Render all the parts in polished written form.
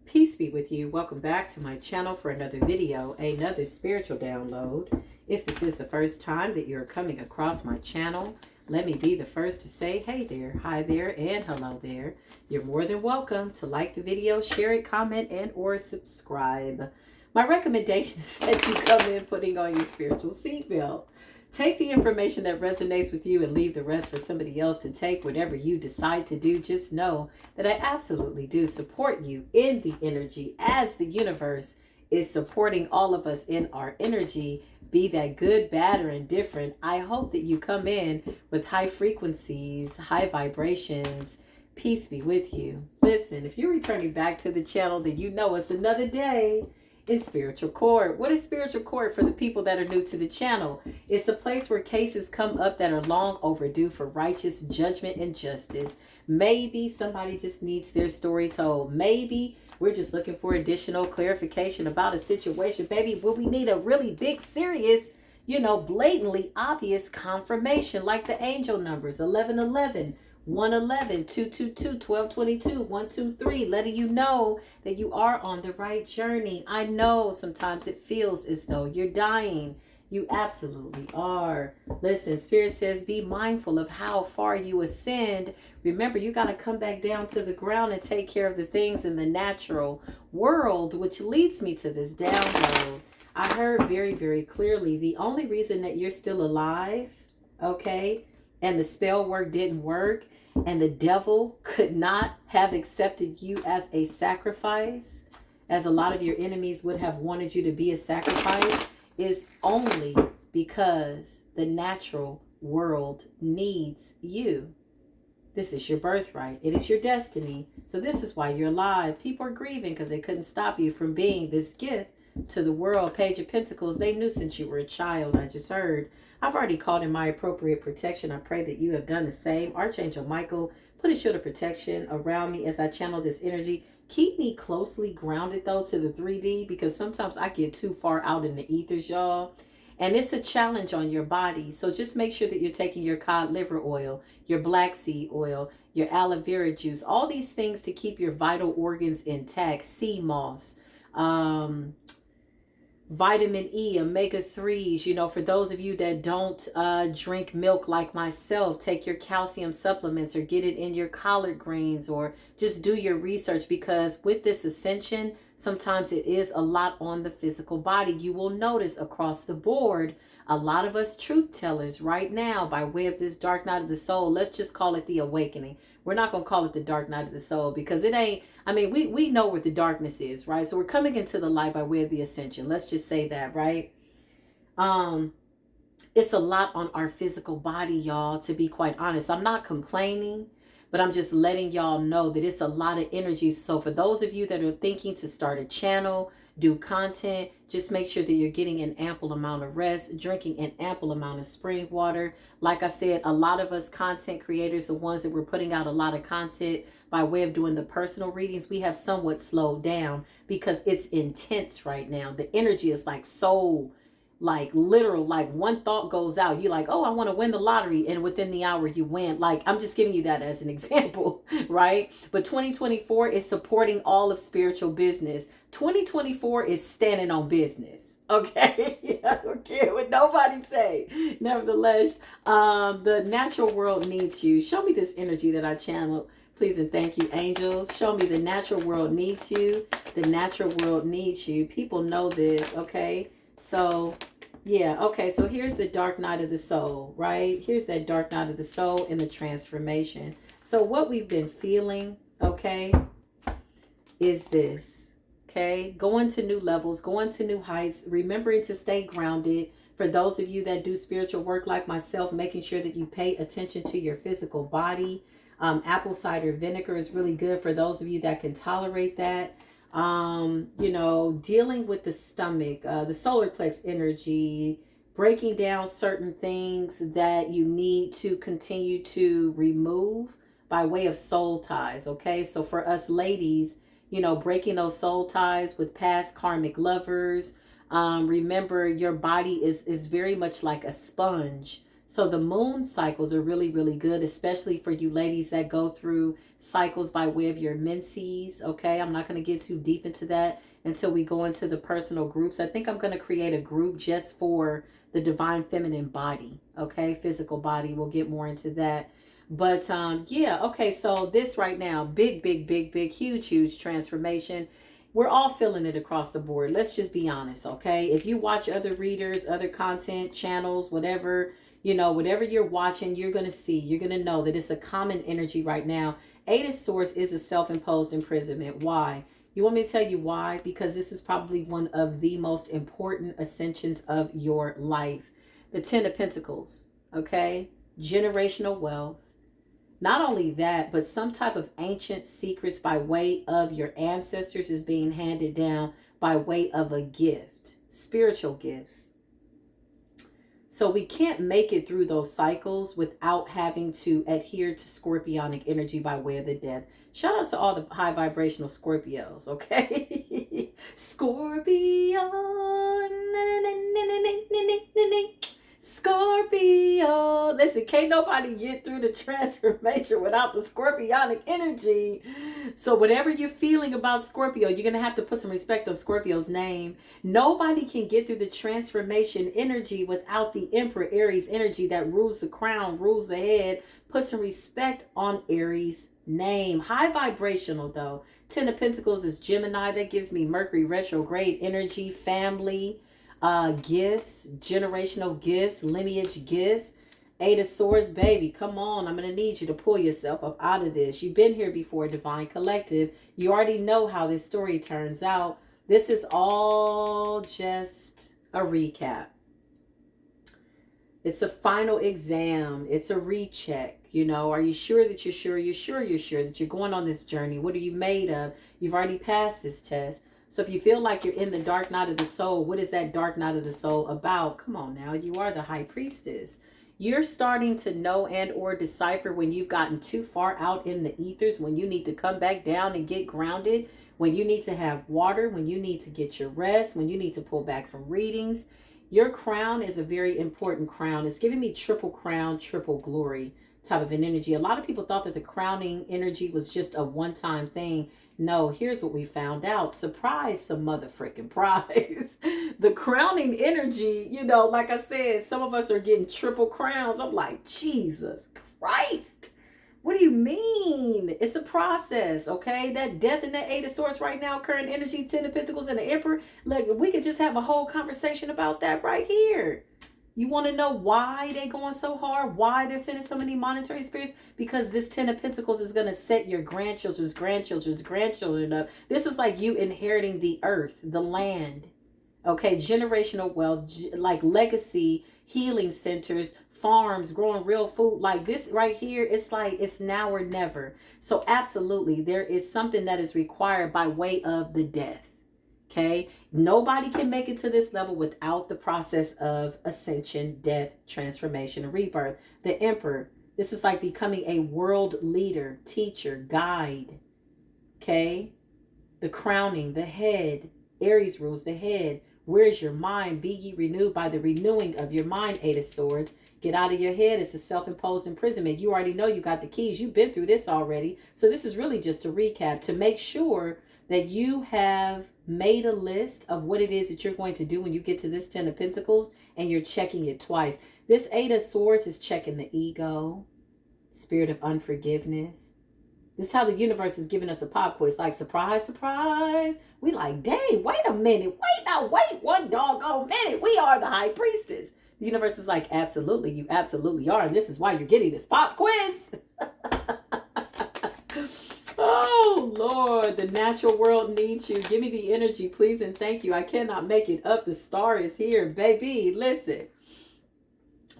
Peace be with you. Welcome back to my channel for another video, another spiritual download. If this is the first time that you're coming across my channel, let me be the first to say hey there, hi there, and hello there. You're more than welcome to like the video, share it, comment, and or subscribe. My recommendation is that you come in putting on your spiritual seatbelt. Take the information that resonates with you and leave the rest for somebody else to take. Whatever you decide to do, just know that I absolutely do support you in the energy as the universe is supporting all of us in our energy, be that good, bad, or indifferent. I hope that you come in with high frequencies, high vibrations. Peace be with you. Listen, if you're returning back to the channel, then you know it's another day in spiritual court. What is spiritual court for the people that are new to the channel? It's a place where cases come up that are long overdue for righteous judgment and justice. Maybe somebody just needs their story told. Maybe we're just looking for additional clarification about a situation. Baby, will we need a really big, serious, blatantly obvious confirmation, like the angel numbers 1111, 111, 222, 1222, 123, letting you know that you are on the right journey. I know sometimes it feels as though you're dying. You absolutely are. Listen, Spirit says be mindful of how far you ascend. Remember, you got to come back down to the ground and take care of the things in the natural world, which leads me to this download. I heard very, very clearly the only reason that you're still alive, okay, and the spell work didn't work, and the devil could not have accepted you as a sacrifice, as a lot of your enemies would have wanted you to be a sacrifice, is only because the natural world needs you. This is your birthright. It is your destiny. So this is why you're alive. People are grieving because they couldn't stop you from being this gift to the world. Page of Pentacles, they knew since you were a child. I just heard. I've already called in my appropriate protection. I pray that you have done the same. Archangel Michael, put a shield of protection around me as I channel this energy. Keep me closely grounded, though, to the 3D, because sometimes I get too far out in the ethers, y'all. And it's a challenge on your body. So just make sure that you're taking your cod liver oil, your black seed oil, your aloe vera juice, all these things to keep your vital organs intact. Sea moss, vitamin E, omega-3s. For those of you that don't drink milk like myself, take your calcium supplements or get it in your collard greens, or just do your research, because with this ascension, sometimes it is a lot on the physical body. You will notice across the board, a lot of us truth tellers right now, by way of this dark night of the soul, let's just call it the awakening. We're not going to call it the dark night of the soul, because it ain't, we know where the darkness is, right? So we're coming into the light by way of the ascension. Let's just say that, right? It's a lot on our physical body, y'all, to be quite honest. I'm not complaining, but I'm just letting y'all know that it's a lot of energy. So for those of you that are thinking to start a channel, do content, just make sure that you're getting an ample amount of rest, drinking an ample amount of spring water. Like I said, a lot of us content creators, the ones that were putting out a lot of content by way of doing the personal readings, we have somewhat slowed down because it's intense right now. The energy is like so, like literal, like one thought goes out, you're like, oh, I want to win the lottery, and within the hour you win. Like, I'm just giving you that as an example, right? But 2024 is supporting all of spiritual business. 2024 is standing on business, okay? I don't care what nobody say. Nevertheless, the natural world needs you. Show me this energy that I channeled, please and thank you, angels. Show me the natural world needs you. The natural world needs you. People know this, okay? So, yeah, okay, so here's the dark night of the soul, right? Here's that dark night of the soul in the transformation. So what we've been feeling, okay, is this, okay? Going to new levels, going to new heights, remembering to stay grounded. For those of you that do spiritual work like myself, making sure that you pay attention to your physical body. Apple cider vinegar is really good for those of you that can tolerate that. Dealing with the stomach, the solar plex energy, breaking down certain things that you need to continue to remove by way of soul ties. Okay. So for us ladies, breaking those soul ties with past karmic lovers. Remember, your body is very much like a sponge. So the moon cycles are really, really good, especially for you ladies that go through cycles by way of your menses. Okay, I'm not going to get too deep into that until we go into the personal groups. I think I'm going to create a group just for the divine feminine body. Okay, physical body. We'll get more into that. But yeah, okay, so this right now, big, big, big, big, huge, huge transformation. We're all feeling it across the board. Let's just be honest, okay? If you watch other readers, other content, channels, whatever, whatever you're watching, you're going to see, you're going to know that it's a common energy right now. Eight of Swords is a self-imposed imprisonment. Why? You want me to tell you why? Because this is probably one of the most important ascensions of your life. The Ten of Pentacles, okay? Generational wealth. Not only that, but some type of ancient secrets by way of your ancestors is being handed down by way of a gift, spiritual gifts. So we can't make it through those cycles without having to adhere to scorpionic energy by way of the death. Shout out to all the high vibrational Scorpios, okay? Scorpio. Scorpio. Listen, can't nobody get through the transformation without the scorpionic energy. So whatever you're feeling about Scorpio, you're going to have to put some respect on Scorpio's name. Nobody can get through the transformation energy without the Emperor Aries energy that rules the crown, rules the head. Put some respect on Aries' name. High vibrational though. Ten of Pentacles is Gemini. That gives me Mercury retrograde energy, family, gifts, generational gifts, lineage gifts. Eight of Swords, baby, come on. I'm going to need you to pull yourself up out of this. You've been here before, Divine Collective. You already know how this story turns out. This is all just a recap. It's a final exam. It's a recheck. Are you sure that you're sure? You're sure you're sure that you're going on this journey. What are you made of? You've already passed this test. So if you feel like you're in the dark night of the soul, what is that dark night of the soul about? Come on now. You are the high priestess. You're starting to know and or decipher when you've gotten too far out in the ethers, when you need to come back down and get grounded, when you need to have water, when you need to get your rest, when you need to pull back from readings. Your crown is a very important crown. It's giving me triple crown, triple glory type of an energy. A lot of people thought that the crowning energy was just a one-time thing. No, here's what we found out. Surprise, some motherfucking prize. The crowning energy, like I said, some of us are getting triple crowns. I'm like, Jesus Christ. What do you mean? It's a process, okay? That death and that Eight of Swords right now, current energy, Ten of Pentacles and the Emperor. Like, we could just have a whole conversation about that right here. You want to know why they're going so hard? Why they're sending so many monetary spirits? Because this Ten of Pentacles is going to set your grandchildren's grandchildren up. This is like you inheriting the earth, the land. Okay, generational wealth, like legacy, healing centers, farms, growing real food. Like this right here, it's like it's now or never. So absolutely, there is something that is required by way of the death. Okay, nobody can make it to this level without the process of ascension, death, transformation, and rebirth. The Emperor, this is like becoming a world leader, teacher, guide. Okay, the crowning, the head. Aries rules the head. Where's your mind? Be ye renewed by the renewing of your mind, Eight of Swords. Get out of your head. It's a self-imposed imprisonment. You already know you got the keys. You've been through this already. So this is really just a recap to make sure that you have made a list of what it is that you're going to do when you get to this Ten of Pentacles, and you're checking it twice. This Eight of Swords is checking the ego, spirit of unforgiveness. This is how the universe is giving us a pop quiz. Like, surprise, surprise. We like, dang, wait a minute. Wait one doggone minute. We are the high priestess. The universe is like, absolutely, you absolutely are. And this is why you're getting this pop quiz. Oh, Lord, the natural world needs you. Give me the energy, please, and thank you. I cannot make it up. The star is here, baby. Listen,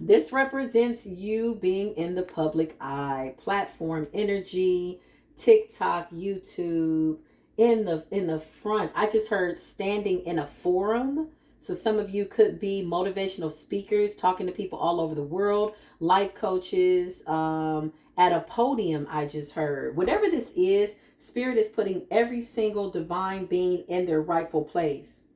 this represents you being in the public eye. Platform energy, TikTok, YouTube, in the front. I just heard standing in a forum. So some of you could be motivational speakers, talking to people all over the world, life coaches, at a podium. I just heard. Whatever this is, Spirit is putting every single divine being in their rightful place.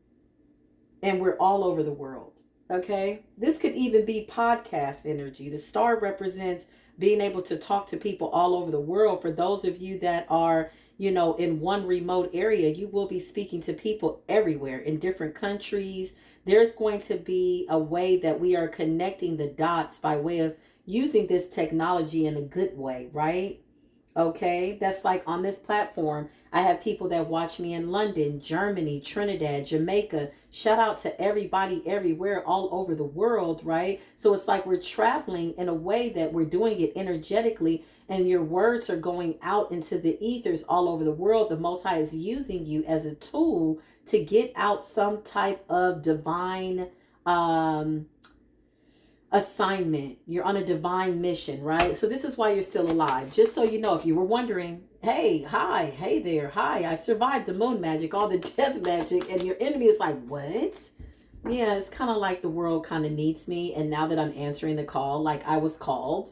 And we're all over the world. Okay. This could even be podcast energy. The star represents being able to talk to people all over the world. For those of you that are, in one remote area, you will be speaking to people everywhere in different countries. There's going to be a way that we are connecting the dots by way of using this technology in a good way, right? Okay, that's like on this platform. I have people that watch me in London, Germany, Trinidad, Jamaica. Shout out to everybody everywhere, all over the world, right? So it's like we're traveling in a way that we're doing it energetically, and your words are going out into the ethers all over the world. The Most High is using you as a tool to get out some type of divine assignment. You're on a divine mission, right? So this is why you're still alive. Just so you know, if you were wondering, hey, hi, hey there, hi, I survived the moon magic, all the death magic, and your enemy is like, what? Yeah, it's kind of like the world kind of needs me. And now that I'm answering the call, like I was called,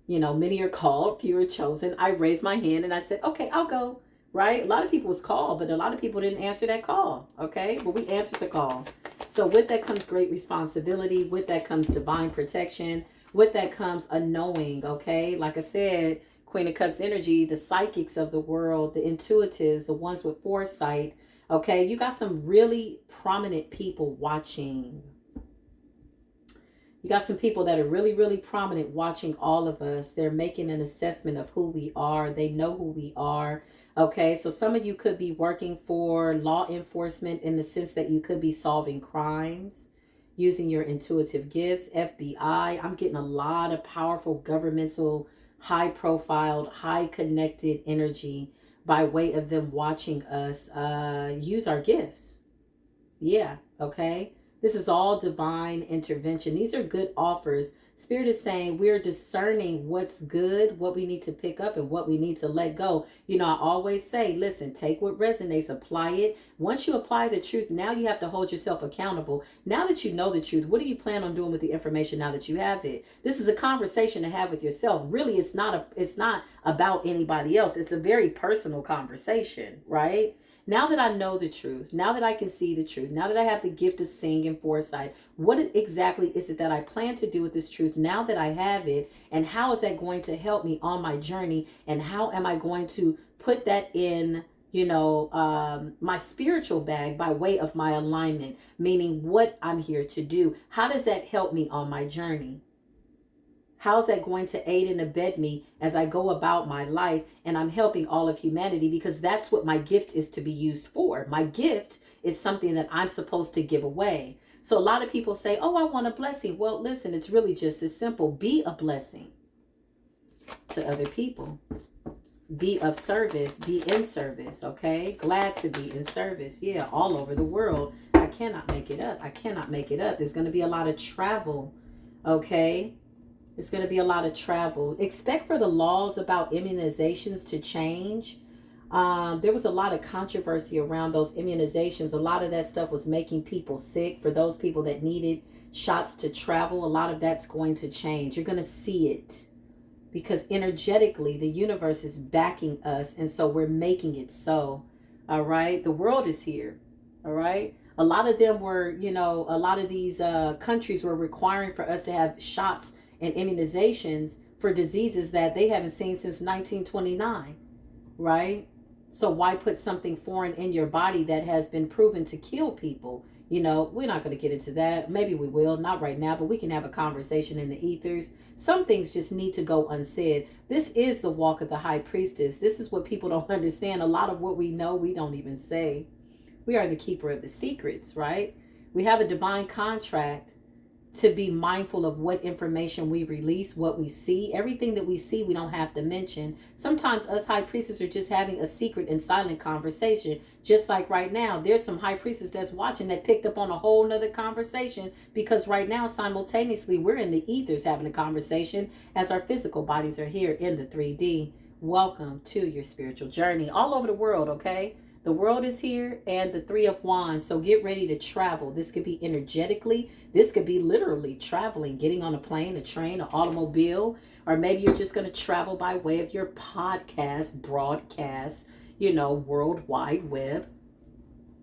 many are called, few are chosen. I raised my hand and I said, okay, I'll go. Right? A lot of people was called, but a lot of people didn't answer that call. Okay, but we answered the call. So with that comes great responsibility. With that comes divine protection. With that comes a knowing. Okay, like I said, Queen of Cups energy, the psychics of the world, the intuitives, the ones with foresight. Okay, you got some really prominent people watching. You got some people that are really, really prominent watching all of us. They're making an assessment of who we are. They know who we are. Okay, so some of you could be working for law enforcement in the sense that you could be solving crimes using your intuitive gifts. FBI, I'm getting a lot of powerful governmental, high profiled, high connected energy by way of them watching us use our gifts. Yeah, okay. This is all divine intervention. These are good offers. Spirit is saying we're discerning what's good, what we need to pick up, and what we need to let go. I always say, listen, take what resonates, apply it. Once you apply the truth, now you have to hold yourself accountable. Now that you know the truth, what do you plan on doing with the information now that you have it? This is a conversation to have with yourself. Really, it's not about anybody else. It's a very personal conversation, right? Now that I know the truth, now that I can see the truth, now that I have the gift of seeing and foresight, what exactly is it that I plan to do with this truth now that I have it? And how is that going to help me on my journey? And how am I going to put that in, my spiritual bag by way of my alignment, meaning what I'm here to do? How does that help me on my journey? How's that going to aid and abet me as I go about my life and I'm helping all of humanity? Because that's what my gift is to be used for. My gift is something that I'm supposed to give away. So a lot of people say, oh, I want a blessing. Well, listen, it's really just as simple. Be a blessing to other people. Be of service. Be in service. Okay. Glad to be in service. Yeah. All over the world. I cannot make it up. I cannot make it up. There's going to be a lot of travel. Okay. There's going to be a lot of travel. Expect for the laws about immunizations to change. There was a lot of controversy around those immunizations. A lot of that stuff was making people sick. For those people that needed shots to travel, a lot of that's going to change. You're going to see it because energetically the universe is backing us. And so we're making it so. All right. The world is here. All right. A lot of them were, a lot of these countries were requiring for us to have shots and immunizations for diseases that they haven't seen since 1929, right? So why put something foreign in your body that has been proven to kill people? We're not going to get into that. Maybe we will, not right now, but we can have a conversation in the ethers. Some things just need to go unsaid. This is the walk of the high priestess. This is what people don't understand. A lot of what we know, we don't even say. We are the keeper of the secrets, right? We have a divine contract to be mindful of what information we release, what we see. Everything that we see, we don't have to mention. Sometimes us high priestesses are just having a secret and silent conversation. Just like right now, there's some high priestess that's watching that picked up on a whole nother conversation because right now, simultaneously, we're in the ethers having a conversation as our physical bodies are here in the 3D. Welcome to your spiritual journey all over the world, okay? The world is here and the 3 of Wands. So get ready to travel. This could be energetically. This could be literally traveling, getting on a plane, a train, an automobile, or maybe you're just going to travel by way of your podcast, broadcast, World Wide Web,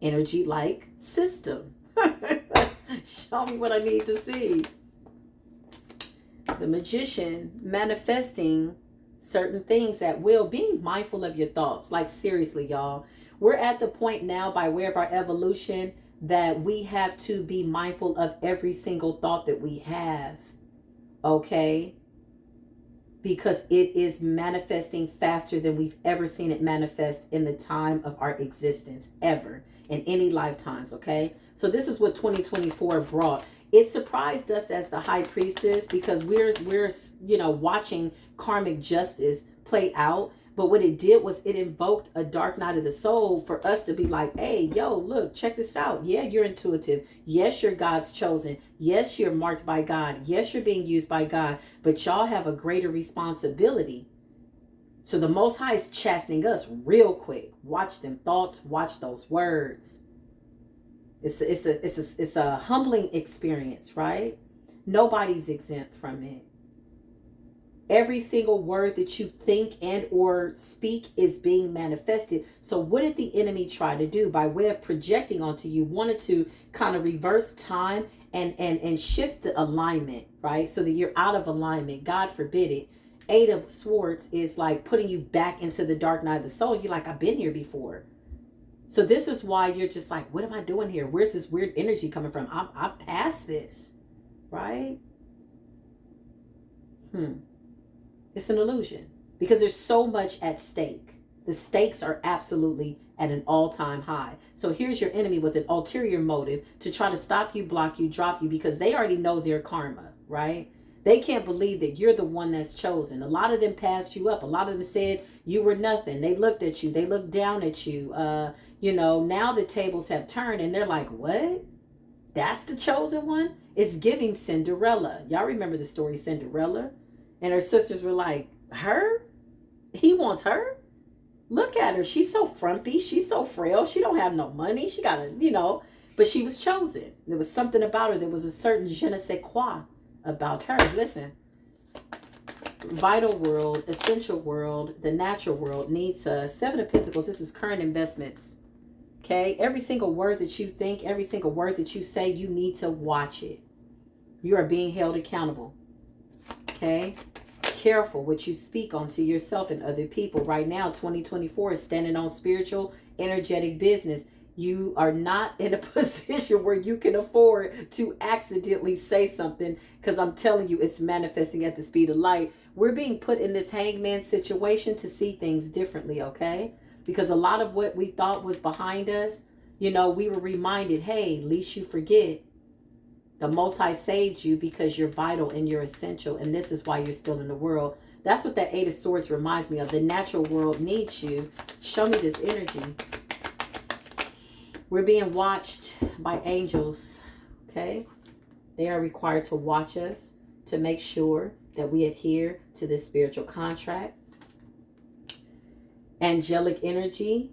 energy-like system. Show me what I need to see. The Magician, manifesting certain things at will, being mindful of your thoughts. Like, seriously, y'all. We're at the point now, by way of our evolution, that we have to be mindful of every single thought that we have. Okay? Because it is manifesting faster than we've ever seen it manifest in the time of our existence, ever, in any lifetimes. Okay? So this is what 2024 brought. It surprised us as the high priestess, because we're watching karmic justice play out. But what it did was it invoked a dark night of the soul for us to be like, hey, yo, look, check this out. Yeah, you're intuitive. Yes, you're God's chosen. Yes, you're marked by God. Yes, you're being used by God. But y'all have a greater responsibility. So the Most High is chastening us real quick. Watch them thoughts. Watch those words. It's a humbling experience, right? Nobody's exempt from it. Every single word that you think and or speak is being manifested. So what did the enemy try to do? By way of projecting onto you, wanted to kind of reverse time and shift the alignment, right? So that you're out of alignment. God forbid it. 8 of Swords is like putting you back into the dark night of the soul. You're like, I've been here before. So this is why you're just like, what am I doing here? Where's this weird energy coming from? I'm past this, right? It's an illusion, because there's so much at stake. The stakes are absolutely at an all-time high. So here's your enemy with an ulterior motive to try to stop you, block you, drop you, because they already know their karma, right? They can't believe that you're the one that's chosen. A lot of them passed you up. A lot of them said you were nothing. They looked at you. They looked down at you. Now the tables have turned and they're like, what? That's the chosen one? It's giving Cinderella. Y'all remember the story Cinderella? And her sisters were like, her? He wants her? Look at her. She's so frumpy. She's so frail. She don't have no money. She got to, but she was chosen. There was something about her. There was a certain je ne sais quoi about her. Listen, vital world, essential world, the natural world needs 7 of Pentacles. This is current investments. Okay. Every single word that you think, every single word that you say, you need to watch it. You are being held accountable. Okay. Careful what you speak onto yourself and other people. Right now, 2024 is standing on spiritual, energetic business. You are not in a position where you can afford to accidentally say something, because I'm telling you, it's manifesting at the speed of light. We're being put in this hangman situation to see things differently, okay? Because a lot of what we thought was behind us, we were reminded, hey, least you forget, the Most High saved you because you're vital and you're essential. And this is why you're still in the world. That's what that 8 of Swords reminds me of. The natural world needs you. Show me this energy. We're being watched by angels. Okay. They are required to watch us to make sure that we adhere to this spiritual contract. Angelic energy.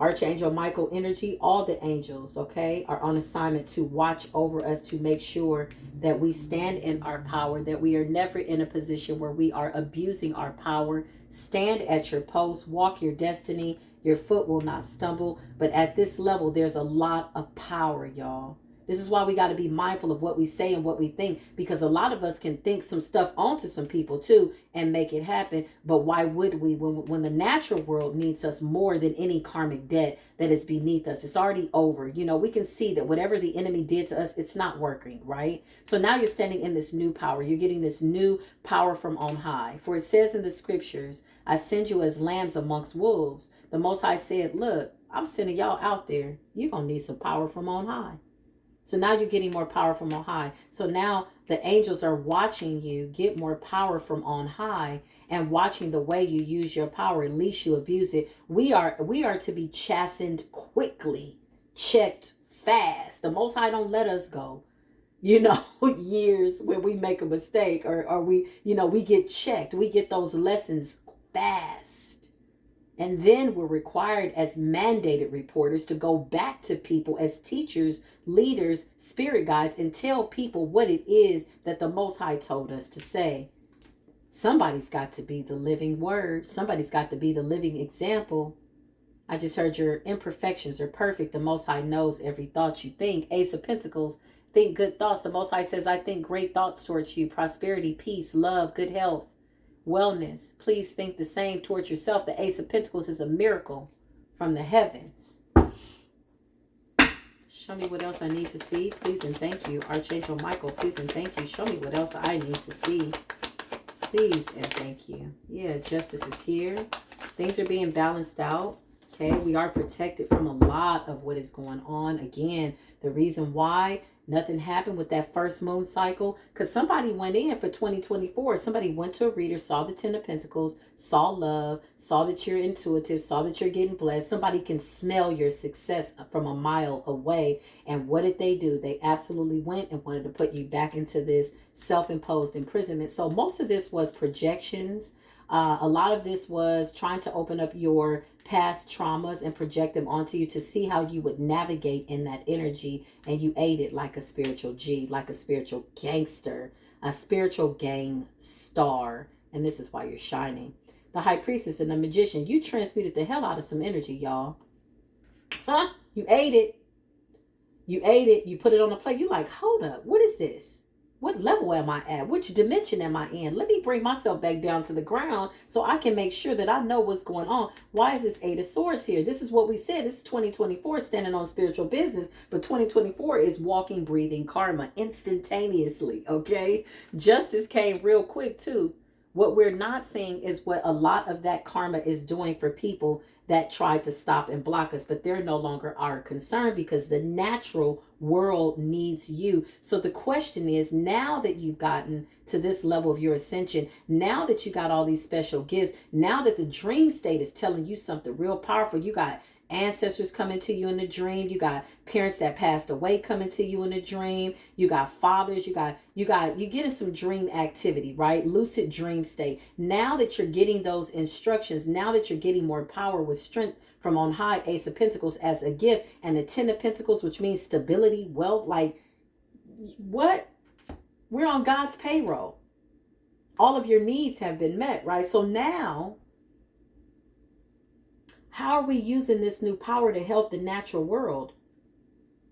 Archangel Michael energy, all the angels, okay, are on assignment to watch over us, to make sure that we stand in our power, that we are never in a position where we are abusing our power. Stand at your post, walk your destiny, your foot will not stumble. But at this level, there's a lot of power, y'all. This is why we got to be mindful of what we say and what we think, because a lot of us can think some stuff onto some people too and make it happen. But why would we, when the natural world needs us more than any karmic debt that is beneath us? It's already over. We can see that whatever the enemy did to us, it's not working, right? So now you're standing in this new power. You're getting this new power from on high. For it says in the scriptures, I send you as lambs amongst wolves. The Most High said, look, I'm sending y'all out there. You're going to need some power from on high. So now you're getting more power from on high. So now the angels are watching you get more power from on high and watching the way you use your power. At least you abuse it. We are to be chastened quickly, checked fast. The Most High don't let us go, years when we make a mistake or we get checked. We get those lessons fast. And then we're required as mandated reporters to go back to people as teachers, leaders, spirit guides, and tell people what it is that the Most High told us to say. Somebody's got to be the living word. Somebody's got to be the living example. I just heard your imperfections are perfect. The Most High knows every thought you think. Ace of Pentacles, Think good thoughts. The Most High says, I think great thoughts towards you. Prosperity, peace, love, good health, wellness. Please think the same towards yourself. The Ace of Pentacles is a miracle from the heavens. Show me what else I need to see. Please and thank you. Archangel Michael, please and thank you. Show me what else I need to see. Please and thank you. Yeah, justice is here. Things are being balanced out. Okay, we are protected from a lot of what is going on. Again, the reason why nothing happened with that first moon cycle, because somebody went in for 2024. Somebody went to a reader, saw the 10 of Pentacles, saw love, saw that you're intuitive, saw that you're getting blessed. Somebody can smell your success from a mile away. And what did they do? They absolutely went and wanted to put you back into this self-imposed imprisonment. So most of this was projections. A lot of this was trying to open up your past traumas and project them onto you to see how you would navigate in that energy. And you ate it like a spiritual G, like a spiritual gangster, a spiritual gang star. And this is why you're shining. The High Priestess and the Magician, you transmuted the hell out of some energy, y'all. Huh? You ate it. You ate it. You put it on a plate. You're like, hold up. What is this? What level am I at? Which dimension am I in? Let me bring myself back down to the ground so I can make sure that I know what's going on. Why is this Eight of Swords here? This is what we said. This is 2024 standing on spiritual business. But 2024 is walking, breathing karma instantaneously. Okay. Justice came real quick too. What we're not seeing is what a lot of that karma is doing for people that tried to stop and block us, but they're no longer our concern because the natural world needs you. So the question is, now that you've gotten to this level of your ascension, now that you got all these special gifts, now that the dream state is telling you something real powerful, you got ancestors coming to you in the dream, you got parents that passed away coming to you in a dream, you got fathers, you're getting some dream activity, right? Lucid dream state. Now that you're getting those instructions, now that you're getting more power with strength from on high, Ace of Pentacles as a gift, and the 10 of Pentacles, which means stability, wealth, like what? We're on God's payroll. All of your needs have been met, right? So now, how are we using this new power to help the natural world?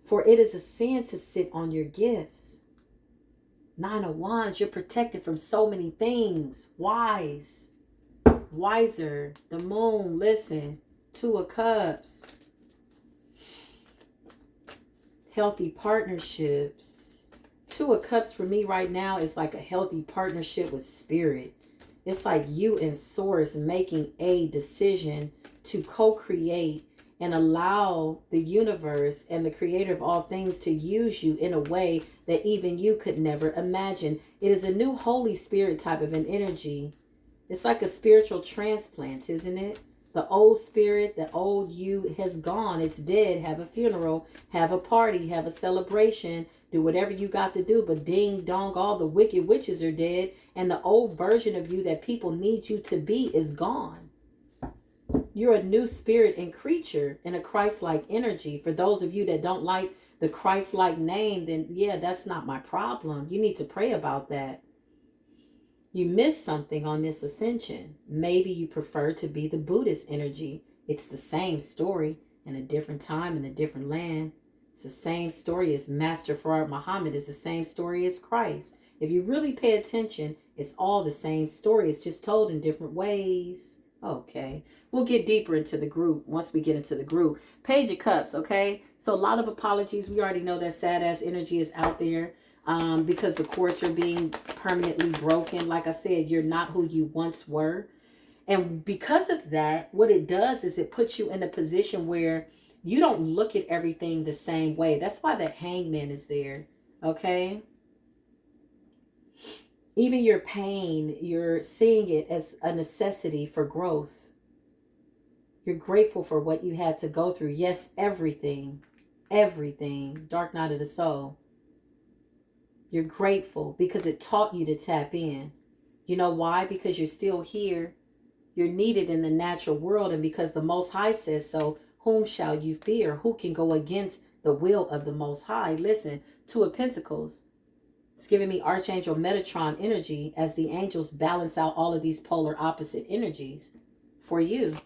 For it is a sin to sit on your gifts. 9 of Wands, you're protected from so many things. Wise, wiser, the moon, listen. 2 of Cups, healthy partnerships. 2 of Cups for me right now is like a healthy partnership with spirit. It's like you and Source making a decision to co-create and allow the universe and the creator of all things to use you in a way that even you could never imagine. It is a new Holy Spirit type of an energy. It's like a spiritual transplant, isn't it? The old spirit, the old you has gone. It's dead. Have a funeral, have a party, have a celebration, do whatever you got to do. But ding dong, all the wicked witches are dead. And the old version of you that people need you to be is gone. You're a new spirit and creature in a Christ-like energy. For those of you that don't like the Christ-like name, then yeah, that's not my problem. You need to pray about that. You missed something on this ascension. Maybe you prefer to be the Buddhist energy. It's the same story in a different time, in a different land. It's the same story as Master Farad Muhammad. It's the same story as Christ. If you really pay attention, it's all the same story. It's just told in different ways. Okay. We'll get deeper into the group once we get into the group. Page of Cups, okay? So a lot of apologies. We already know that sad-ass energy is out there. Because the courts are being permanently broken. Like I said, you're not who you once were. And because of that, what it does is it puts you in a position where you don't look at everything the same way. That's why that Hangman is there. Okay? Even your pain, you're seeing it as a necessity for growth. You're grateful for what you had to go through. Yes, everything. Everything. Dark night of the soul. You're grateful because it taught you to tap in. You know why? Because you're still here. You're needed in the natural world. And because the Most High says so, whom shall you fear? Who can go against the will of the Most High? Listen, 2 of Pentacles. It's giving me Archangel Metatron energy as the angels balance out all of these polar opposite energies for you.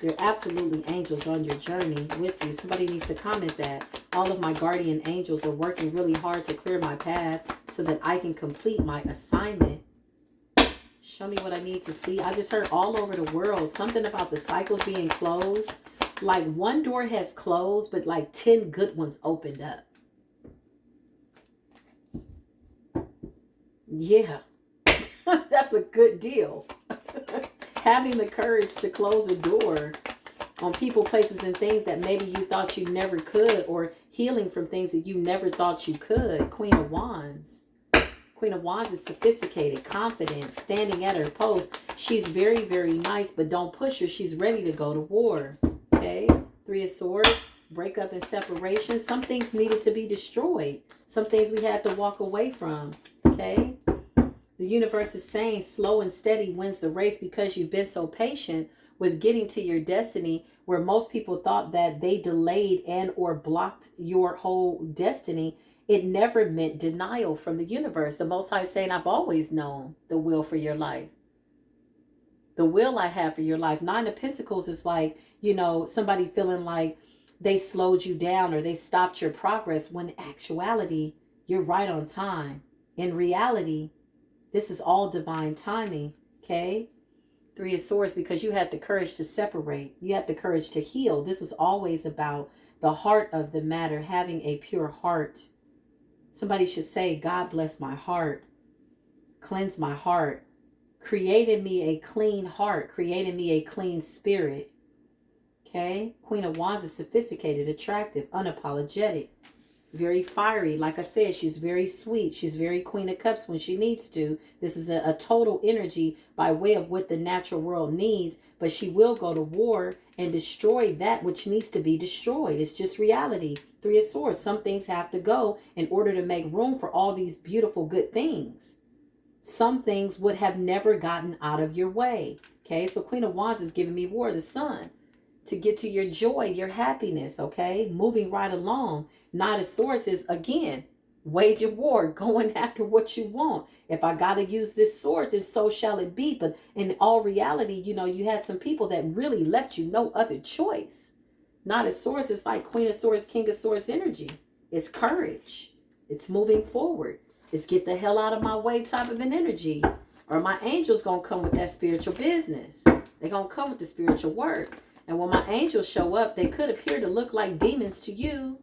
You're absolutely angels on your journey with you. Somebody needs to comment that. All of my guardian angels are working really hard to clear my path so that I can complete my assignment. Show me what I need to see. I just heard all over the world something about the cycles being closed. Like one door has closed, but like 10 good ones opened up. Yeah, that's a good deal. Having the courage to close a door on people, places, and things that maybe you thought you never could, or healing from things that you never thought you could. Queen of Wands. Queen of Wands is sophisticated, confident, standing at her post. She's very, very nice, but don't push her. She's ready to go to war. Okay? Three of Swords, breakup and separation. Some things needed to be destroyed. Some things we had to walk away from. Okay? The universe is saying slow and steady wins the race because you've been so patient with getting to your destiny, where most people thought that they delayed and or blocked your whole destiny. It never meant denial from the universe. The Most High is saying, I've always known the will for your life. The will I have for your life. Nine of Pentacles is like, you know, somebody feeling like they slowed you down or they stopped your progress, when in actuality, you're right on time. In reality, this is all divine timing, okay? Three of Swords, because you had the courage to separate. You had the courage to heal. This was always about the heart of the matter, having a pure heart. Somebody should say, God bless my heart. Cleanse my heart. Created me a clean heart. Created me a clean spirit. Okay? Queen of Wands is sophisticated, attractive, unapologetic. Very fiery. Like I said, she's very sweet. She's very Queen of Cups when she needs to. This is a total energy by way of what the natural world needs. But she will go to war and destroy that which needs to be destroyed. It's just reality. Three of Swords. Some things have to go in order to make room for all these beautiful good things. Some things would have never gotten out of your way. Okay, so Queen of Wands is giving me war, the Sun. To get to your joy, your happiness, okay? Moving right along. Knight of Swords is, again, waging war, going after what you want. If I got to use this sword, then so shall it be. But in all reality, you know, you had some people that really left you no other choice. Knight of Swords is like Queen of Swords, King of Swords energy. It's courage. It's moving forward. It's get the hell out of my way type of an energy. Or my angels going to come with that spiritual business. They're going to come with the spiritual work. And when my angels show up, they could appear to look like demons to you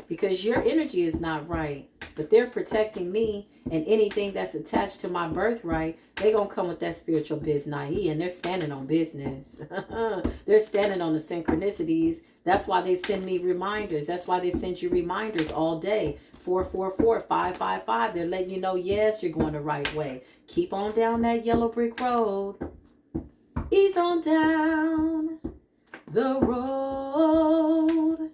because your energy is not right. But they're protecting me, and anything that's attached to my birthright, they're going to come with that spiritual business. And they're standing on business. They're standing on the synchronicities. That's why they send me reminders. That's why they send you reminders all day. 444 555. They're letting you know, yes, you're going the right way. Keep on down that yellow brick road. Ease on down the road.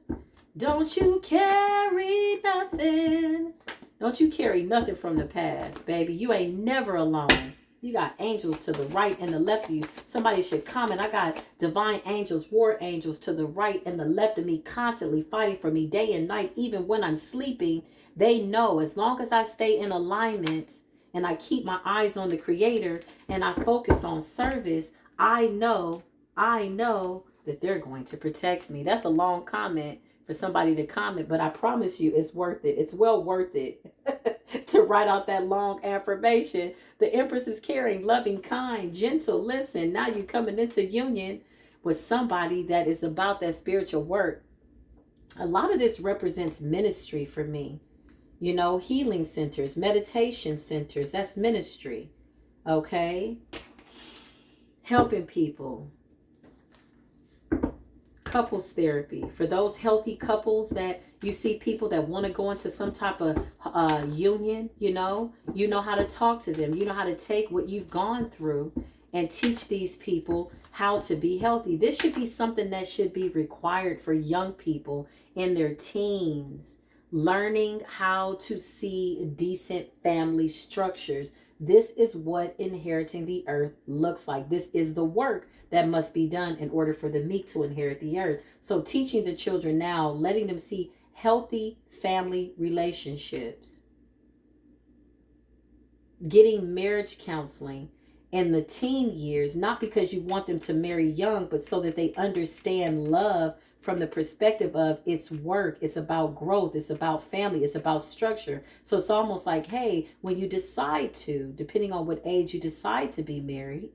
Don't you carry nothing. Don't you carry nothing from the past, baby. You ain't never alone. You got angels to the right and the left of you. Somebody should comment. I got divine angels, war angels to the right and the left of me, constantly fighting for me day and night. Even when I'm sleeping, they know as long as I stay in alignment and I keep my eyes on the Creator and I focus on service, I know that they're going to protect me. That's a long comment for somebody to comment, but I promise you it's worth it. It's well worth it to write out that long affirmation. The Empress is caring, loving, kind, gentle. Listen, now you're coming into union with somebody that is about that spiritual work. A lot of this represents ministry for me. You know, healing centers, meditation centers, that's ministry. Okay? Helping people. Couples therapy. For those healthy couples that you see people that want to go into some type of union, you know how to talk to them. You know how to take what you've gone through and teach these people how to be healthy. This should be something that should be required for young people in their teens. Learning how to see decent family structures. This is what inheriting the earth looks like. This is the work that must be done in order for the meek to inherit the earth. So teaching the children now, letting them see healthy family relationships. Getting marriage counseling in the teen years, not because you want them to marry young, but so that they understand love from the perspective of it's work, it's about growth, it's about family, it's about structure. So it's almost like, hey, when you decide to, depending on what age you decide to be married,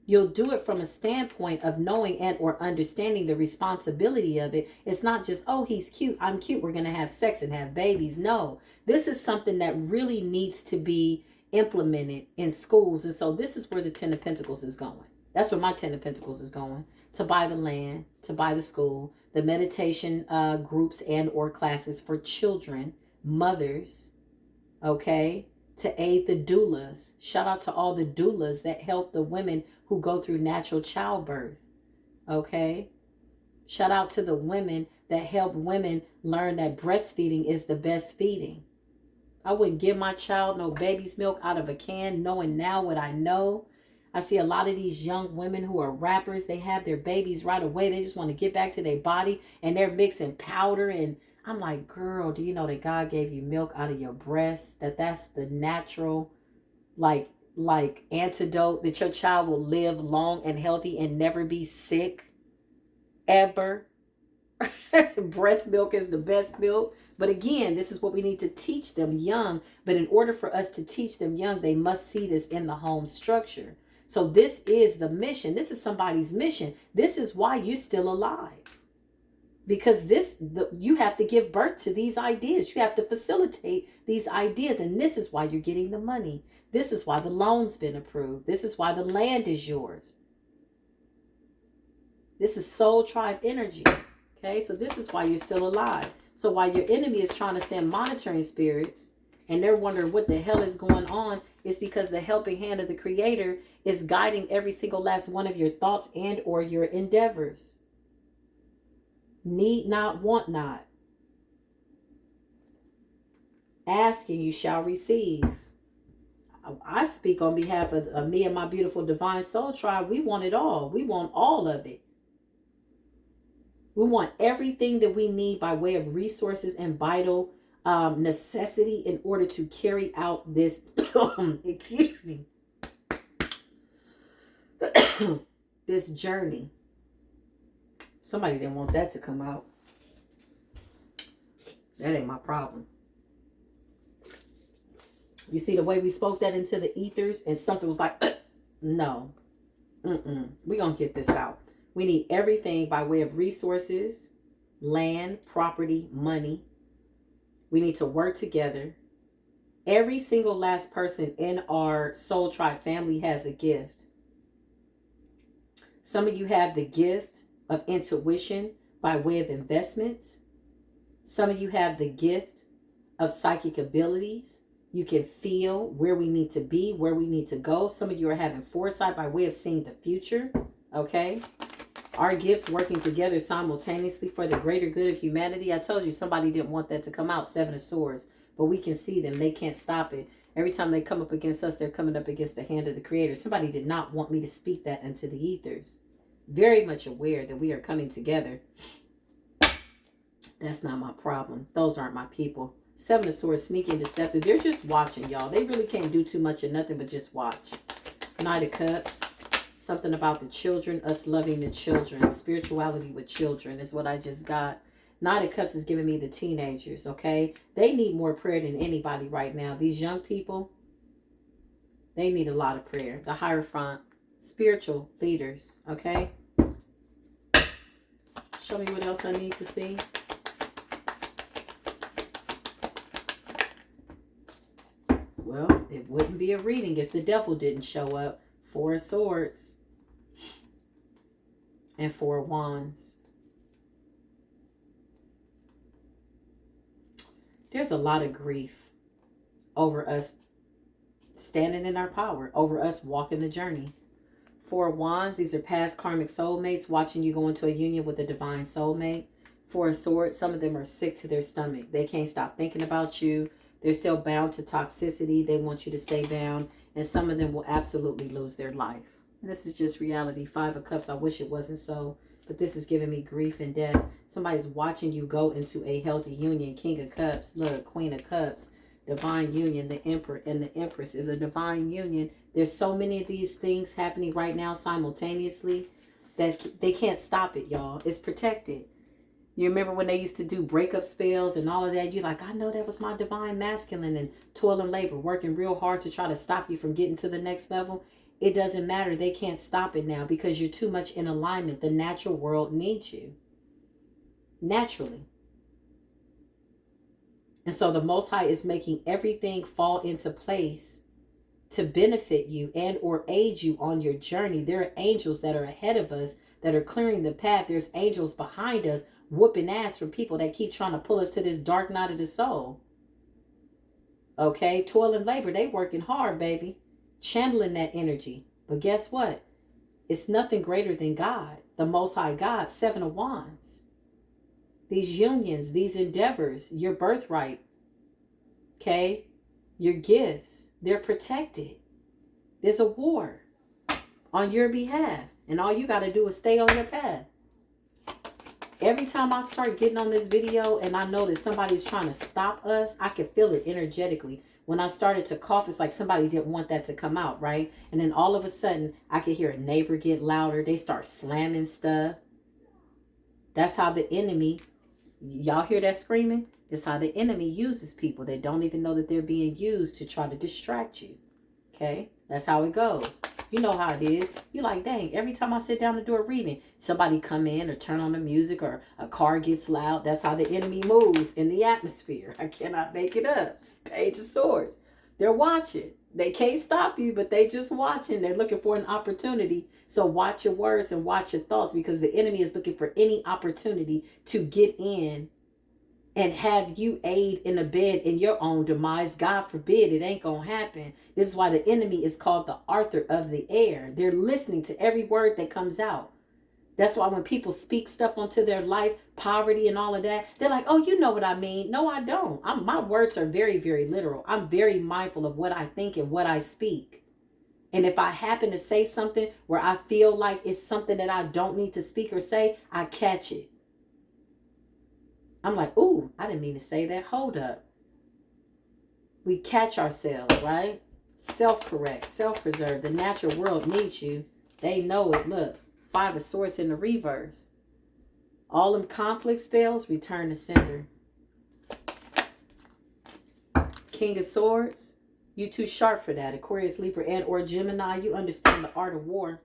you'll do it from a standpoint of knowing and or understanding the responsibility of it. It's not just, oh, he's cute, I'm cute, we're going to have sex and have babies. No, this is something that really needs to be implemented in schools. And so this is where the 10 of Pentacles is going. That's where my 10 of Pentacles is going. To buy the land, to buy the school, the meditation groups and or classes for children, mothers, okay, to aid the doulas. Shout out to all the doulas that help the women who go through natural childbirth, okay? Shout out to the women that help women learn that breastfeeding is the best feeding. I wouldn't give my child no baby's milk out of a can, knowing now what I know. I see a lot of these young women who are rappers. They have their babies right away. They just want to get back to their body, and they're mixing powder. And I'm like, girl, do you know that God gave you milk out of your breast? That's the natural, like antidote, that your child will live long and healthy and never be sick ever. Breast milk is the best milk. But again, this is what we need to teach them young. But in order for us to teach them young, they must see this in the home structure. So this is the mission. This is somebody's mission. This is why you're still alive. Because you have to give birth to these ideas. You have to facilitate these ideas. And this is why you're getting the money. This is why the loan's been approved. This is why the land is yours. This is soul tribe energy. Okay, so this is why you're still alive. So while your enemy is trying to send monitoring spirits and they're wondering what the hell is going on, it's because the helping hand of the Creator is guiding every single last one of your thoughts and or your endeavors. Need not, want not. Ask and you shall receive. I speak on behalf of me and my beautiful divine soul tribe. We want it all. We want all of it. We want everything that we need by way of resources and vital necessity in order to carry out this, excuse me, this journey. Somebody didn't want that to come out. That ain't my problem. You see the way we spoke that into the ethers and something was like, no, we're going to get this out. We need everything by way of resources, land, property, money. We need to work together. Every single last person in our soul tribe family has a gift. Some of you have the gift of intuition by way of investments. Some of you have the gift of psychic abilities. You can feel where we need to be, where we need to go. Some of you are having foresight by way of seeing the future. Okay. Our gifts working together simultaneously for the greater good of humanity. I told you somebody didn't want that to come out, 7 of Swords. But we can see them. They can't stop it. Every time they come up against us, they're coming up against the hand of the Creator. Somebody did not want me to speak that into the ethers. Very much aware that we are coming together. That's not my problem. Those aren't my people. 7 of Swords, sneaky and deceptive. They're just watching, y'all. They really can't do too much of nothing but just watch. Knight of Cups. Something about the children, us loving the children. Spirituality with children is what I just got. Knight of Cups is giving me the teenagers, okay? They need more prayer than anybody right now. These young people, they need a lot of prayer. The Hierophant, spiritual leaders, okay? Show me what else I need to see. Well, it wouldn't be a reading if the devil didn't show up. 4 of Swords and 4 of Wands. There's a lot of grief over us standing in our power, over us walking the journey. 4 of Wands, these are past karmic soulmates watching you go into a union with a divine soulmate. 4 of Swords, some of them are sick to their stomach. They can't stop thinking about you. They're still bound to toxicity. They want you to stay bound. And some of them will absolutely lose their life. And this is just reality. 5 of Cups. I wish it wasn't so. But this is giving me grief and death. Somebody's watching you go into a healthy union. King of Cups. Look, Queen of Cups. Divine union. The Emperor and the Empress is a divine union. There's so many of these things happening right now simultaneously. that they can't stop it, y'all. It's protected. You remember when they used to do breakup spells and all of that? You're like, I know that was my divine masculine and toil and labor, working real hard to try to stop you from getting to the next level. It doesn't matter. They can't stop it now because you're too much in alignment. The natural world needs you. Naturally. And so the Most High is making everything fall into place to benefit you and or aid you on your journey. There are angels that are ahead of us that are clearing the path. There's angels behind us whooping ass for people that keep trying to pull us to this dark night of the soul. Okay, toil and labor, they working hard, baby, channeling that energy. But guess what? It's nothing greater than God, the Most High God, 7 of Wands. These unions, these endeavors, your birthright, okay, your gifts, they're protected. There's a war on your behalf, and all you got to do is stay on your path. Every time I start getting on this video and I know that somebody's trying to stop us, I can feel it energetically. When I started to cough, it's like somebody didn't want that to come out, right? And then all of a sudden, I could hear a neighbor get louder. They start slamming stuff. That's how the enemy, y'all hear that screaming? That's how the enemy uses people. They don't even know that they're being used to try to distract you. Okay? That's how it goes. You know how it is. You're like, dang, every time I sit down to do a reading, somebody come in or turn on the music or a car gets loud. That's how the enemy moves in the atmosphere. I cannot make it up. Page of Swords. They're watching. They can't stop you, but they just watching. They're looking for an opportunity. So watch your words and watch your thoughts, because the enemy is looking for any opportunity to get in and have you aid in a bed in your own demise. God forbid, it ain't gonna happen. This is why the enemy is called the Arthur of the air. They're listening to every word that comes out. That's why when people speak stuff onto their life, poverty and all of that, they're like, oh, you know what I mean. No, I don't. My words are very, very literal. I'm very mindful of what I think and what I speak. And if I happen to say something where I feel like it's something that I don't need to speak or say, I catch it. I'm like, ooh, I didn't mean to say that. Hold up. We catch ourselves, right? Self-correct, self-preserve. The natural world needs you. They know it. Look, 5 of Swords in the reverse. All them conflict spells, return to sender. King of Swords, you too sharp for that. Aquarius, Libra, and or Gemini, you understand the art of war.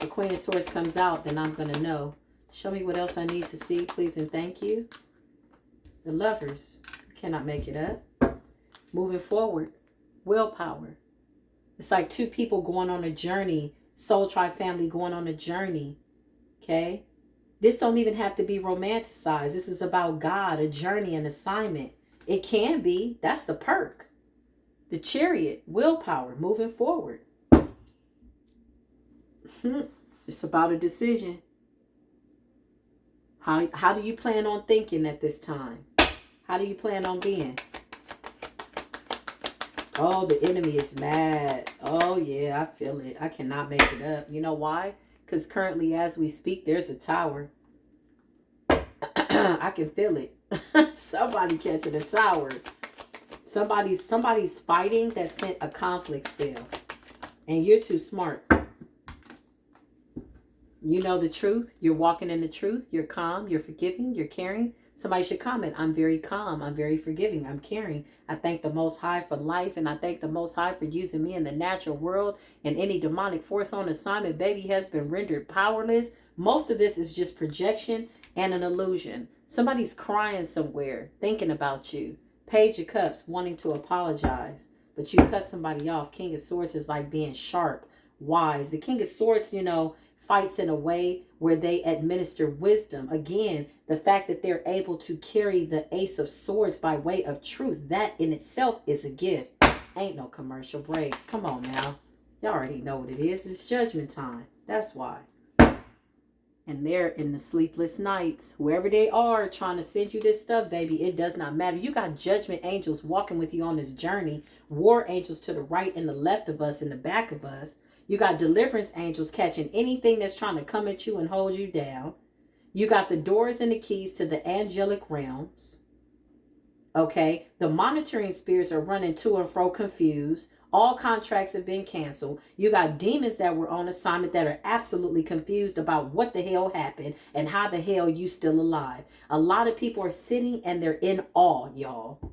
The Queen of Swords comes out, then I'm going to know. Show me what else I need to see, please and thank you. The Lovers, cannot make it up. Moving forward, willpower. It's like 2 people going on a journey. Soul Tribe family going on a journey. Okay? This don't even have to be romanticized. This is about God, a journey, an assignment. It can be. That's the perk. The Chariot, willpower, moving forward. It's about a decision. How do you plan on thinking at this time? How do you plan on being? Oh, the enemy is mad. Oh, yeah, I feel it. I cannot make it up. You know why? Because currently, as we speak, there's a tower. I can feel it. Somebody catching a tower. Somebody's fighting that sent a conflict spell. And you're too smart. You know the truth. You're walking in the truth. You're calm. You're forgiving. You're caring. Somebody should comment, I'm very calm. I'm very forgiving. I'm caring. I thank the Most High for life. And I thank the Most High for using me in the natural world. And any demonic force on assignment, baby, has been rendered powerless. Most of this is just projection and an illusion. Somebody's crying somewhere, thinking about you. Page of Cups, wanting to apologize. But you cut somebody off. King of Swords is like being sharp, wise. The King of Swords, you know, fights in a way where they administer wisdom. Again, the fact that they're able to carry the Ace of Swords by way of truth, that in itself is a gift. Ain't no commercial breaks. Come on now. Y'all already know what it is. It's judgment time. That's why. And they're in the sleepless nights. Whoever they are trying to send you this stuff, baby, it does not matter. You got judgment angels walking with you on this journey. War angels to the right and the left of us and the back of us. You got deliverance angels catching anything that's trying to come at you and hold you down. You got the doors and the keys to the angelic realms. Okay. The monitoring spirits are running to and fro confused. All contracts have been canceled. You got demons that were on assignment that are absolutely confused about what the hell happened and how the hell you still alive. A lot of people are sitting and they're in awe, y'all.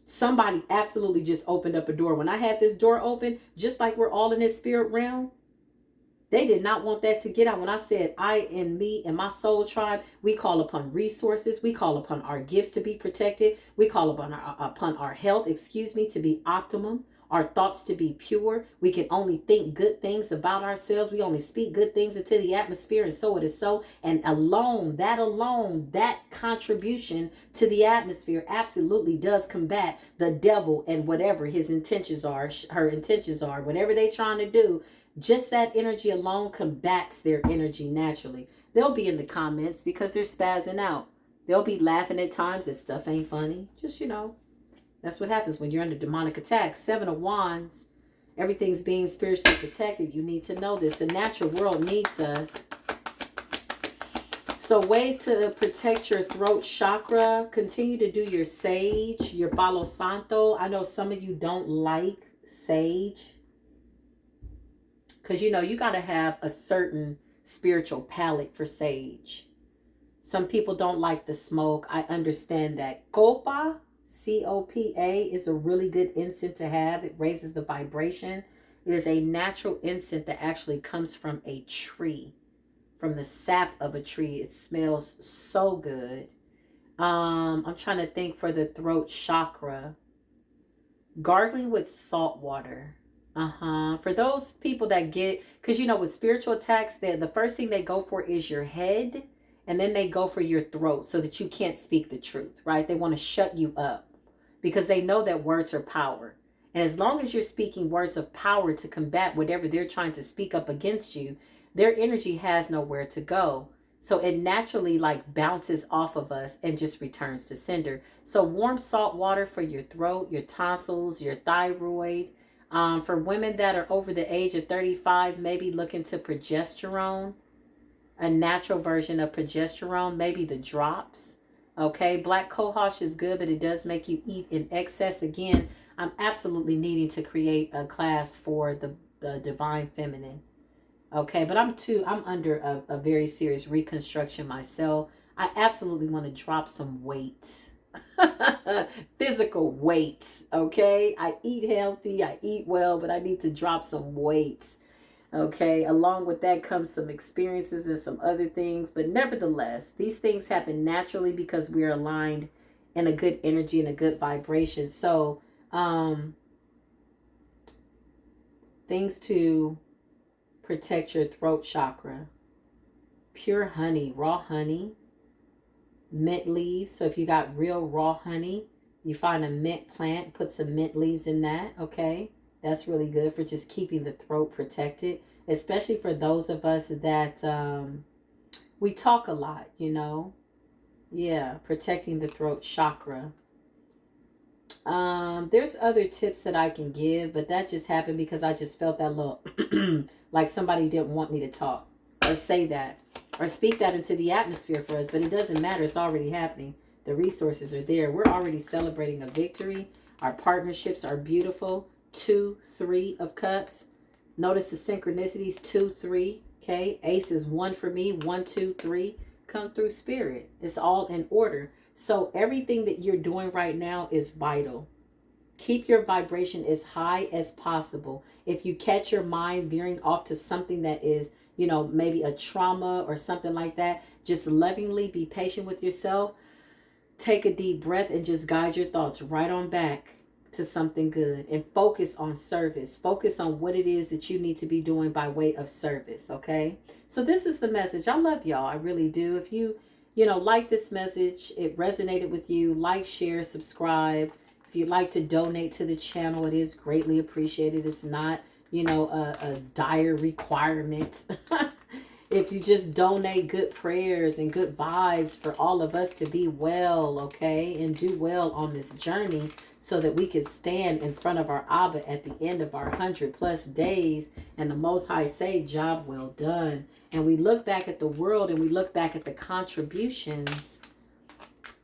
Somebody absolutely just opened up a door. When I had this door open, just like we're all in this spirit realm, they did not want that to get out. When I said I and me and my soul tribe, we call upon resources. We call upon our gifts to be protected. We call upon our health, to be optimum. Our thoughts to be pure. We can only think good things about ourselves. We only speak good things into the atmosphere, and so it is so. And that contribution to the atmosphere absolutely does combat the devil and whatever his intentions are, her intentions are, whatever they're trying to do. Just that energy alone combats their energy naturally. They'll be in the comments because they're spazzing out. They'll be laughing at times that stuff ain't funny. Just, that's what happens when you're under demonic attack. 7 of Wands. Everything's being spiritually protected. You need to know this. The natural world needs us. So ways to protect your throat chakra. Continue to do your sage, your Palo Santo. I know some of you don't like sage, because, you got to have a certain spiritual palate for sage. Some people don't like the smoke. I understand that. Copa, C-O-P-A, is a really good incense to have. It raises the vibration. It is a natural incense that actually comes from a tree, from the sap of a tree. It smells so good. I'm trying to think for the throat chakra. Gargling with salt water. For those people that get, because with spiritual attacks, the first thing they go for is your head, and then they go for your throat so that you can't speak the truth, right? They want to shut you up because they know that words are power. And as long as you're speaking words of power to combat whatever they're trying to speak up against you, their energy has nowhere to go. So it naturally bounces off of us and just returns to sender. So warm salt water for your throat, your tonsils, your thyroid. For women that are over the age of 35, maybe looking to progesterone, a natural version of progesterone, maybe the drops. Okay, black cohosh is good, but it does make you eat in excess. Again, I'm absolutely needing to create a class for the divine feminine. Okay, but I'm under a very serious reconstruction myself. I absolutely want to drop some weight. Physical weight. Okay, I eat healthy, I eat well, but I need to drop some weight. Okay, along with that comes some experiences and some other things, but nevertheless, these things happen naturally because we are aligned in a good energy and a good vibration. So things to protect your throat chakra: pure honey, raw honey, mint leaves. So if you got real raw honey, you find a mint plant, put some mint leaves in that. Okay, that's really good for just keeping the throat protected, especially for those of us that we talk a lot, yeah, protecting the throat chakra. There's other tips that I can give, but that just happened because I just felt that little like somebody didn't want me to talk or say that or speak that into the atmosphere for us, but it doesn't matter. It's already happening. The resources are there. We're already celebrating a victory. Our partnerships are beautiful. 2, 3 of cups. Notice the synchronicities: 2, 3. Okay, ace is 1 for me. 1, 2, 3. Come through, spirit. It's all in order. So everything that you're doing right now is vital. Keep your vibration as high as possible. If you catch your mind veering off to something that is, maybe a trauma or something like that, just lovingly be patient with yourself. Take a deep breath and just guide your thoughts right on back to something good, and focus on service. Focus on what it is that you need to be doing by way of service. Okay, so this is the message. I love y'all, I really do. If you like this message, it resonated with you, like, share, subscribe. If you'd like to donate to the channel, it is greatly appreciated. It's not a dire requirement. If you just donate good prayers and good vibes for all of us to be well, okay, and do well on this journey, so that we can stand in front of our Abba at the end of our 100+ days, and the Most High say, job well done. And we look back at the world and we look back at the contributions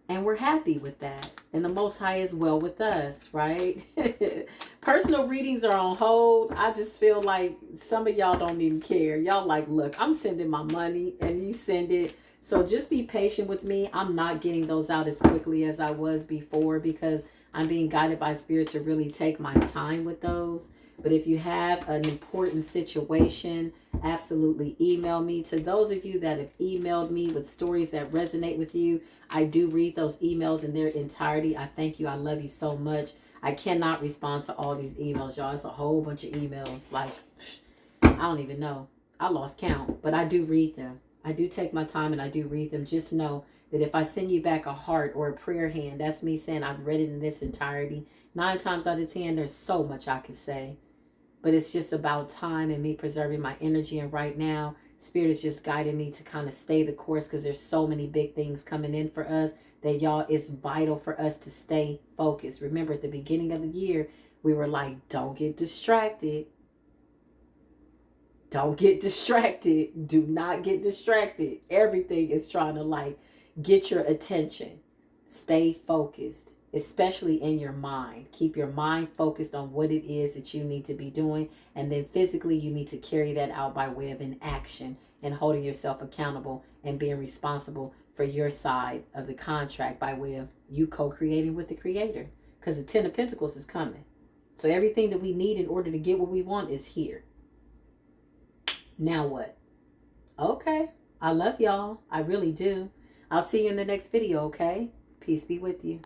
And we're happy with that. And the Most High is well with us, right? Personal readings are on hold. I just feel like some of y'all don't even care. Y'all like, look, I'm sending my money and you send it. So just be patient with me. I'm not getting those out as quickly as I was before because I'm being guided by Spirit to really take my time with those. But if you have an important situation, absolutely email me. To those of you that have emailed me with stories that resonate with you, I do read those emails in their entirety. I thank you. I love you so much. I cannot respond to all these emails, y'all. It's a whole bunch of emails. Like, I don't even know. I lost count, but I do read them. I do take my time and I do read them. Just know that if I send you back a heart or a prayer hand, that's me saying I've read it in its entirety. 9 times out of 10, there's so much I could say. But it's just about time and me preserving my energy. And right now, Spirit is just guiding me to kind of stay the course because there's so many big things coming in for us that, y'all, it's vital for us to stay focused. Remember, at the beginning of the year, we were like, don't get distracted. Don't get distracted. Do not get distracted. Everything is trying to like get your attention. Stay focused, especially in your mind. Keep your mind focused on what it is that you need to be doing. And then physically, you need to carry that out by way of an action and holding yourself accountable and being responsible for your side of the contract by way of you co-creating with the Creator. Because the 10 of Pentacles is coming. So everything that we need in order to get what we want is here. Now what? Okay. I love y'all. I really do. I'll see you in the next video, okay? Peace be with you.